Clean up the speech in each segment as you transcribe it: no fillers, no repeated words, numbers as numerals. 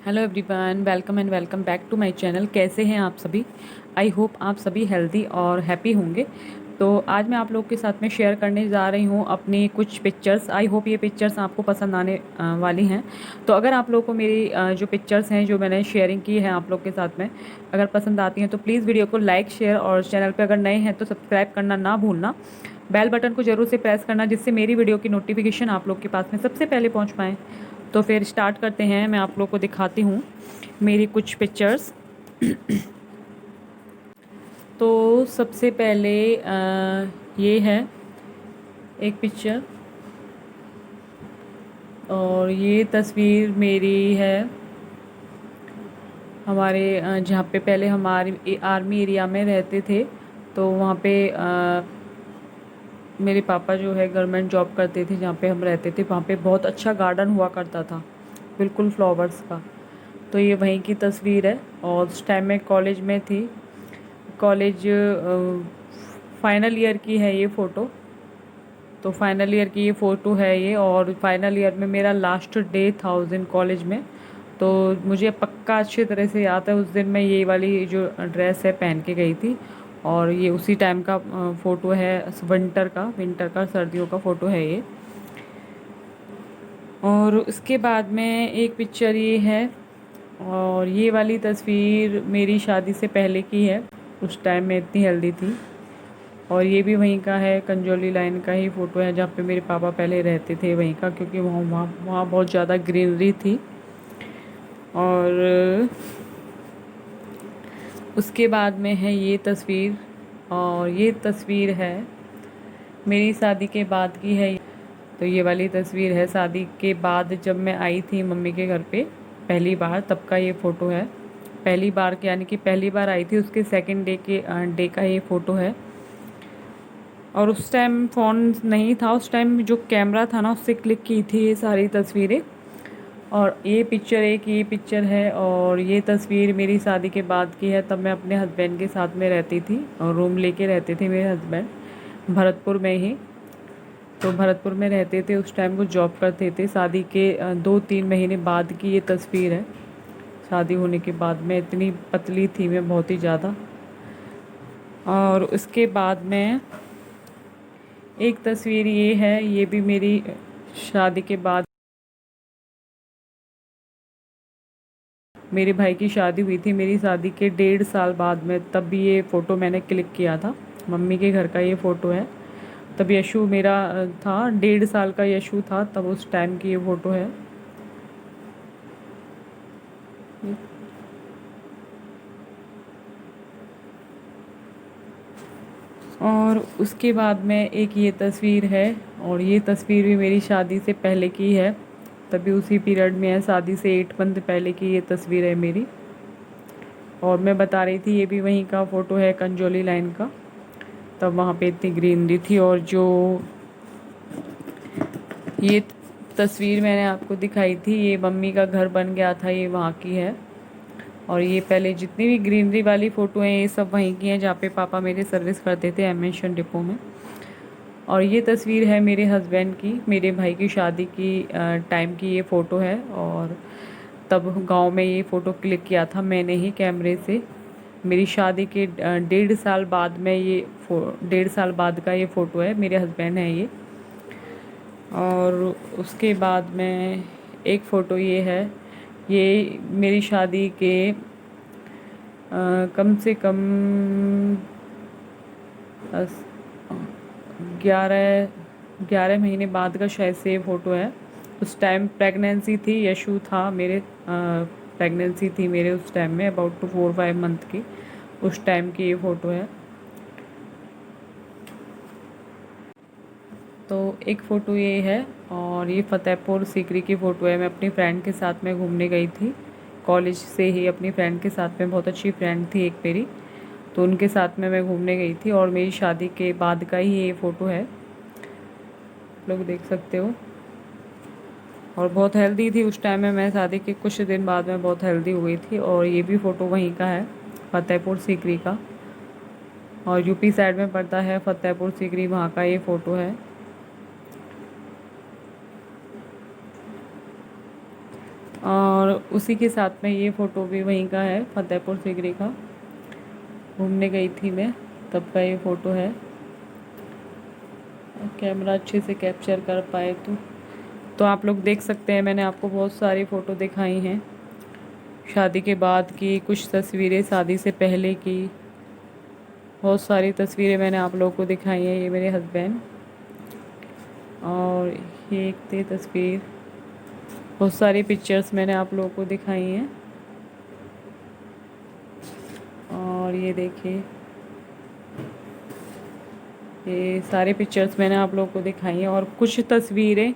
Hello everyone, welcome and welcome back to my channel. कैसे हैं आप सभी? आई होप आप सभी हेल्दी और हैप्पी होंगे। तो आज मैं आप लोग के साथ में शेयर करने जा रही हूँ अपनी कुछ पिक्चर्स। आई होप ये पिक्चर्स आपको पसंद आने वाली हैं। तो अगर आप लोग को मेरी जो पिक्चर्स हैं जो मैंने शेयरिंग की है आप लोग के साथ में, अगर पसंद आती हैं तो प्लीज़ वीडियो को लाइक शेयर और चैनल पर अगर नए हैं तो सब्सक्राइब करना ना भूलना। बेल बटन को ज़रूर से प्रेस करना जिससे मेरी वीडियो की नोटिफिकेशन आप लोग के पास में सबसे पहले पहुँच पाएँ। तो फिर स्टार्ट करते हैं। मैं आप लोग को दिखाती हूँ मेरी कुछ पिक्चर्स। तो सबसे पहले ये है एक पिक्चर, और ये तस्वीर मेरी है हमारे जहाँ पे पहले हमारे आर्मी एरिया में रहते थे। तो वहाँ पे मेरे पापा जो है गवर्नमेंट जॉब करते थे, जहाँ पे हम रहते थे वहाँ पे बहुत अच्छा गार्डन हुआ करता था, बिल्कुल फ्लावर्स का। तो ये वहीं की तस्वीर है, और उस टाइम मैं कॉलेज में थी। कॉलेज फाइनल ईयर की है ये फ़ोटो। तो फाइनल ईयर की ये फ़ोटो है ये, और फाइनल ईयर में मेरा लास्ट डे था उस दिन कॉलेज में। तो मुझे पक्का अच्छी तरह से याद है, उस दिन मैं ये वाली जो ड्रेस है पहन के गई थी। और ये उसी टाइम का फ़ोटो है, विंटर का सर्दियों का फ़ोटो है ये। और उसके बाद में एक पिक्चर ये है, और ये वाली तस्वीर मेरी शादी से पहले की है। उस टाइम मैं इतनी हेल्दी थी। और ये भी वहीं का है, कंजोली लाइन का ही फ़ोटो है जहाँ पे मेरे पापा पहले रहते थे वहीं का, क्योंकि वहाँ बहुत ज़्यादा ग्रीनरी थी। और उसके बाद में है ये तस्वीर, और ये तस्वीर है मेरी शादी के बाद की है। तो ये वाली तस्वीर है शादी के बाद जब मैं आई थी मम्मी के घर पे पहली बार, तब का ये फ़ोटो है। पहली बार यानी कि पहली बार आई थी उसके सेकंड डे का ये फ़ोटो है। और उस टाइम फ़ोन नहीं था, उस टाइम जो कैमरा था ना उससे क्लिक की थी ये सारी तस्वीरें। और ये पिक्चर एक ये पिक्चर है, और ये तस्वीर मेरी शादी के बाद की है। तब मैं अपने हस्बैंड के साथ में रहती थी और रूम लेके रहते थे मेरे हस्बैंड भरतपुर में ही। तो भरतपुर में रहते थे उस टाइम, वो जॉब करते थे। शादी के 2-3 महीने बाद की ये तस्वीर है। शादी होने के बाद मैं इतनी पतली थी मैं, बहुत ही ज़्यादा। और उसके बाद में एक तस्वीर ये है, ये भी मेरी शादी के बाद, मेरे भाई की शादी हुई थी मेरी शादी के 1.5 साल बाद में, तब भी ये फ़ोटो मैंने क्लिक किया था। मम्मी के घर का ये फ़ोटो है। तब यशु मेरा था, 1.5 साल का यशु था तब, उस टाइम की ये फ़ोटो है। और उसके बाद में एक ये तस्वीर है, और ये तस्वीर भी मेरी शादी से पहले की है। तभी उसी पीरियड में है, शादी से 8 मंथ पहले की ये तस्वीर है मेरी। और मैं बता रही थी ये भी वहीं का फ़ोटो है, कंजोली लाइन का। तब वहाँ पे इतनी ग्रीनरी थी। और जो ये तस्वीर मैंने आपको दिखाई थी, ये मम्मी का घर बन गया था, ये वहाँ की है। और ये पहले जितनी भी ग्रीनरी वाली फ़ोटो हैं ये सब वहीं की हैं जहाँ पे पापा मेरे सर्विस करते थे एमेशन डिपो में। और ये तस्वीर है मेरे हस्बैंड की, मेरे भाई की शादी की टाइम की ये फ़ोटो है। और तब गांव में ये फ़ोटो क्लिक किया था मैंने ही कैमरे से। मेरी शादी के 1.5 साल बाद में ये 1.5 साल बाद का ये फ़ोटो है, मेरे हस्बैंड है ये। और उसके बाद में एक फ़ोटो ये है, ये मेरी शादी के कम से कम 11 महीने बाद का शायद से ये फ़ोटो है। उस टाइम प्रेगनेंसी थी, यशु था मेरे, प्रेगनेंसी थी मेरे उस टाइम में, अबाउट टू 4-5 मंथ की। उस टाइम की ये फ़ोटो है। तो एक फ़ोटो ये है, और ये फ़तेहपुर सीकरी की फ़ोटो है। मैं अपनी फ्रेंड के साथ में घूमने गई थी कॉलेज से ही, अपनी फ्रेंड के साथ में, बहुत अच्छी फ्रेंड थी एक मेरी। तो उनके साथ में मैं घूमने गई थी, और मेरी शादी के बाद का ही ये फ़ोटो है, लोग देख सकते हो। और बहुत हेल्दी थी उस टाइम में, मैं शादी के कुछ दिन बाद में बहुत हेल्दी हो गई थी। और ये भी फ़ोटो वहीं का है, फ़तेहपुर सीकरी का। और यूपी साइड में पड़ता है फ़तेहपुर सीकरी, वहाँ का ये फ़ोटो है। और उसी के साथ में ये फ़ोटो भी वहीं का है, फतेहपुर सीकरी का। घूमने गई थी मैं, तब का ये फ़ोटो है। कैमरा अच्छे से कैप्चर कर पाए तो आप लोग देख सकते हैं, मैंने आपको बहुत सारी फ़ोटो दिखाई हैं। शादी के बाद की कुछ तस्वीरें, शादी से पहले की बहुत सारी तस्वीरें मैंने आप लोगों को दिखाई हैं। ये मेरे हस्बैंड, और ये एक थी तस्वीर। बहुत सारी पिक्चर्स मैंने आप लोगों को दिखाई हैं। और ये देखिए, ये सारे पिक्चर्स मैंने आप लोगों को दिखाई हैं। और कुछ तस्वीरें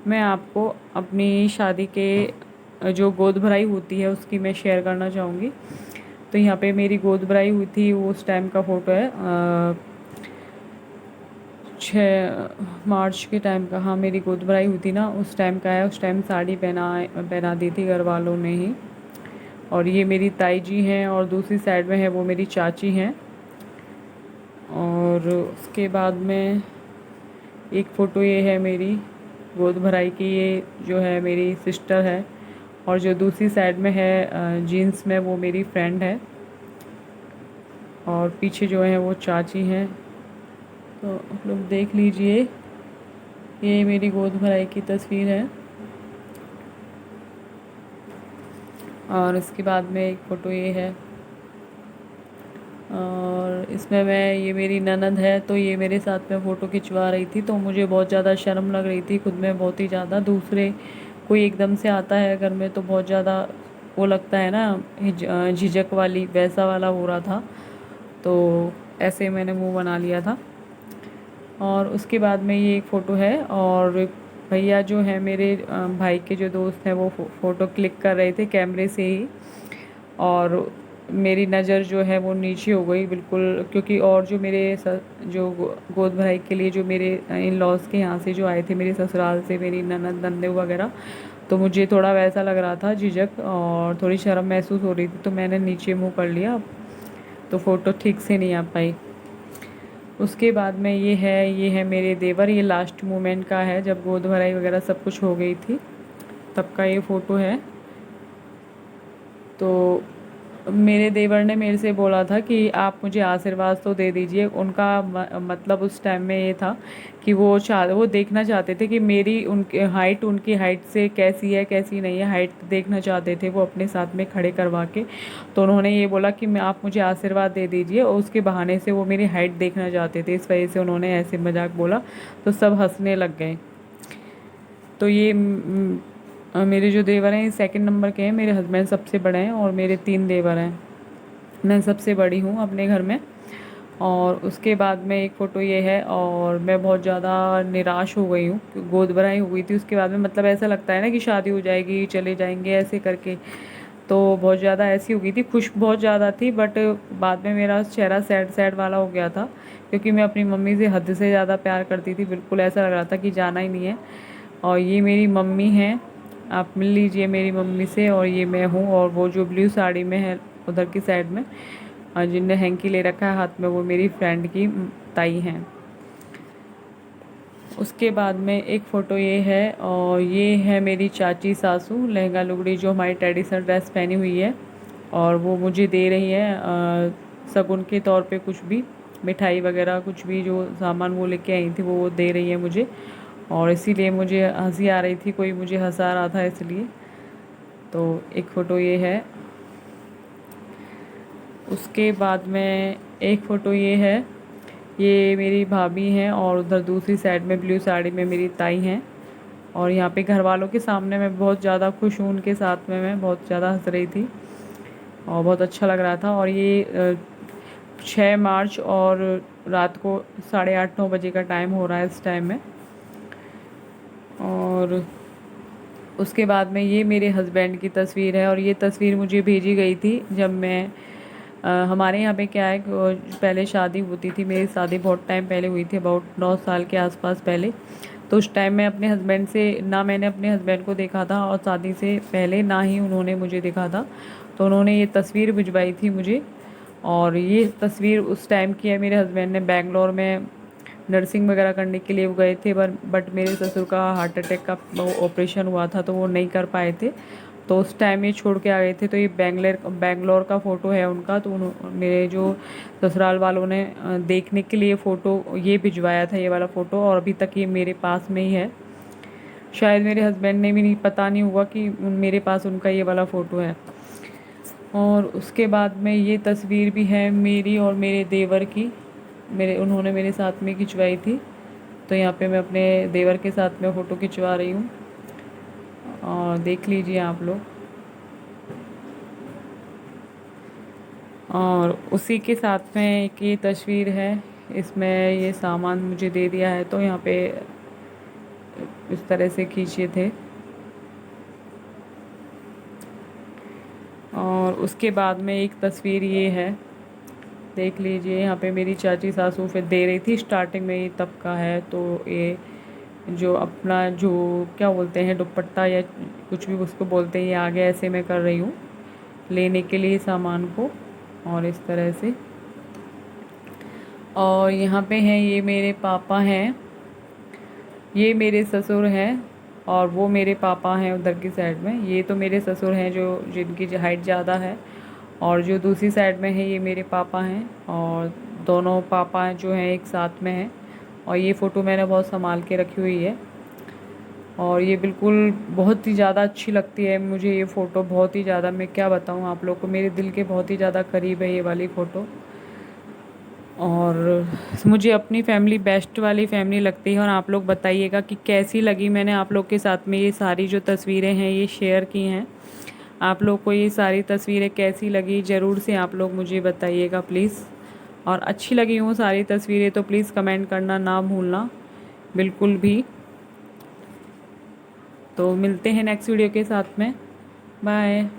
मैं आपको अपनी शादी के जो गोद भराई होती है उसकी मैं शेयर करना चाहूँगी। तो यहाँ पे मेरी गोद भराई हुई थी, वो उस टाइम का फ़ोटो है, 6 मार्च के टाइम का। हाँ, मेरी गोद भराई हुई थी ना, उस टाइम का है। उस टाइम साड़ी पहना दी थी घर वालों ने ही। और ये मेरी ताई जी हैं, और दूसरी साइड में है वो मेरी चाची हैं। और उसके बाद में एक फ़ोटो ये है मेरी गोद भराई की, ये जो है मेरी सिस्टर है। और जो दूसरी साइड में है जीन्स में, वो मेरी फ्रेंड है। और पीछे जो है वो चाची हैं। तो आप लोग देख लीजिए, ये मेरी गोद भराई की तस्वीर है। और इसके बाद में एक फ़ोटो ये है, और इसमें ये मेरी ननद है, तो ये मेरे साथ में फ़ोटो खिंचवा रही थी। तो मुझे बहुत ज़्यादा शर्म लग रही थी खुद में, बहुत ही ज़्यादा। दूसरे कोई एकदम से आता है घर में तो बहुत ज़्यादा वो लगता है ना, झिझक वाली, वैसा वाला हो रहा था। तो ऐसे मैंने मुंह बना लिया था। और उसके बाद में ये एक फ़ोटो है, और भैया जो है मेरे भाई के जो दोस्त हैं, वो फ़ोटो क्लिक कर रहे थे कैमरे से ही। और मेरी नज़र जो है वो नीचे हो गई बिल्कुल, क्योंकि और जो मेरे जो गोद भराई के लिए जो मेरे इन लॉज के यहाँ से जो आए थे, मेरे ससुराल से, मेरी ननद नंदे वगैरह, तो मुझे थोड़ा वैसा लग रहा था, झिझक और थोड़ी शर्म महसूस हो रही थी। तो मैंने नीचे मुँह कर लिया, तो फ़ोटो ठीक से नहीं आ पाई। उसके बाद में ये है मेरे देवर। ये लास्ट मोमेंट का है, जब गोद भराई वगैरह सब कुछ हो गई थी, तब का ये फ़ोटो है। तो मेरे देवर ने मेरे से बोला था कि आप मुझे आशीर्वाद तो दे दीजिए। उनका मतलब उस टाइम में ये था कि वो देखना चाहते थे कि मेरी उनके हाइट उनकी हाइट से कैसी है कैसी नहीं है, हाइट देखना चाहते थे वो अपने साथ में खड़े करवा के। तो उन्होंने ये बोला कि मैं आप मुझे आशीर्वाद दे दीजिए, और उसके बहाने से वो मेरी हाइट देखना चाहते थे, इस वजह से उन्होंने ऐसे मजाक बोला। तो सब हंसने लग गए। तो ये मेरे जो देवर हैं, सेकंड नंबर के हैं। मेरे हस्बैंड सबसे बड़े हैं, और मेरे 3 देवर हैं। मैं सबसे बड़ी हूँ अपने घर में। और उसके बाद में एक फ़ोटो ये है, और मैं बहुत ज़्यादा निराश हो गई हूँ, गोद भराई हो गई थी। उसके बाद में मतलब ऐसा लगता है ना कि शादी हो जाएगी, चले जाएंगे ऐसे करके। तो बहुत ज़्यादा ऐसी हो गई थी, खुश बहुत ज़्यादा थी, बट बाद में मेरा चेहरा सैड सैड वाला हो गया था, क्योंकि मैं अपनी मम्मी से हद से ज़्यादा प्यार करती थी। बिल्कुल ऐसा लग रहा था कि जाना ही नहीं है। और ये मेरी मम्मी हैं, आप मिल लीजिए मेरी मम्मी से। और ये मैं हूँ, और वो जो ब्लू साड़ी में है उधर की साइड में, और जिनने हैंकी ले रखा है हाथ में, वो मेरी फ्रेंड की ताई हैं। उसके बाद में एक फ़ोटो ये है, और ये है मेरी चाची सासू, लहंगा लुगड़ी जो हमारी ट्रेडिशनल ड्रेस पहनी हुई है, और वो मुझे दे रही है शगुन के तौर पे। कुछ भी मिठाई वगैरह, कुछ भी जो सामान वो लेके आई थी, वो दे रही है मुझे। और इसीलिए मुझे हंसी आ रही थी, कोई मुझे हंसा रहा था इसलिए। तो एक फ़ोटो ये है। उसके बाद में एक फ़ोटो ये है, ये मेरी भाभी हैं, और उधर दूसरी साइड में ब्लू साड़ी में मेरी ताई हैं। और यहाँ पे घर वालों के सामने मैं बहुत ज़्यादा खुश हूँ, उनके साथ में मैं बहुत ज़्यादा हंस रही थी, और बहुत अच्छा लग रहा था। और ये 6 मार्च, और रात को 8:30-9 बजे का टाइम हो रहा है इस टाइम में। और उसके बाद में ये मेरे हस्बैंड की तस्वीर है, और ये तस्वीर मुझे भेजी गई थी जब मैं हमारे यहाँ पे क्या है, पहले शादी होती थी। मेरी शादी बहुत टाइम पहले हुई थी, अबाउट 9 साल के आसपास पहले। तो उस टाइम मैं अपने हस्बैंड से, ना मैंने अपने हस्बैंड को देखा था, और शादी से पहले ना ही उन्होंने मुझे देखा था। तो उन्होंने ये तस्वीर भिजवाई थी मुझे। और ये तस्वीर उस टाइम की है। मेरे हस्बैंड ने बेंगलोर में नर्सिंग वगैरह करने के लिए वो गए थे, बट मेरे ससुर का हार्ट अटैक का ऑपरेशन हुआ था, तो वो नहीं कर पाए थे। तो उस टाइम ये छोड़ के आ गए थे। तो ये बेंगलोर का फ़ोटो है उनका। तो मेरे जो ससुराल वालों ने देखने के लिए फ़ोटो ये भिजवाया था, ये वाला फ़ोटो, और अभी तक ये मेरे पास में ही है। शायद मेरे हस्बैंड ने भी नहीं, पता नहीं हुआ कि मेरे पास उनका ये वाला फ़ोटो है। और उसके बाद में ये तस्वीर भी है मेरी और मेरे देवर की, उन्होंने मेरे साथ में खिंचवाई थी। तो यहाँ पे मैं अपने देवर के साथ में फ़ोटो खिंचवा रही हूँ, और देख लीजिए आप लोग। और उसी के साथ में एक ये तस्वीर है, इसमें ये सामान मुझे दे दिया है, तो यहाँ पे इस तरह से खींचे थे। और उसके बाद में एक तस्वीर ये है, देख लीजिए। यहाँ पे मेरी चाची सासू फिर दे रही थी, स्टार्टिंग में ये तब का है। तो ये जो अपना जो क्या बोलते हैं, दुपट्टा या कुछ भी उसको बोलते हैं, ये आगे ऐसे मैं कर रही हूँ लेने के लिए सामान को, और इस तरह से। और यहाँ पे हैं ये मेरे पापा हैं, ये मेरे ससुर हैं, और वो मेरे पापा हैं उधर की साइड में। ये तो मेरे ससुर हैं जो जिनकी हाइट ज़्यादा है, और जो दूसरी साइड में है ये मेरे पापा हैं, और दोनों पापा जो हैं एक साथ में हैं। और ये फ़ोटो मैंने बहुत संभाल के रखी हुई है, और ये बिल्कुल बहुत ही ज़्यादा अच्छी लगती है मुझे ये फ़ोटो, बहुत ही ज़्यादा। मैं क्या बताऊँ आप लोग को, मेरे दिल के बहुत ही ज़्यादा करीब है ये वाली फ़ोटो। और मुझे अपनी फैमिली बेस्ट वाली फैमिली लगती है। और आप लोग बताइएगा कि कैसी लगी। मैंने आप लोग के साथ में ये सारी जो तस्वीरें हैं ये शेयर की हैं। आप लोग को ये सारी तस्वीरें कैसी लगी ज़रूर से आप लोग मुझे बताइएगा प्लीज़। और अच्छी लगी हों सारी तस्वीरें तो प्लीज़ कमेंट करना ना भूलना बिल्कुल भी। तो मिलते हैं नेक्स्ट वीडियो के साथ में। बाय।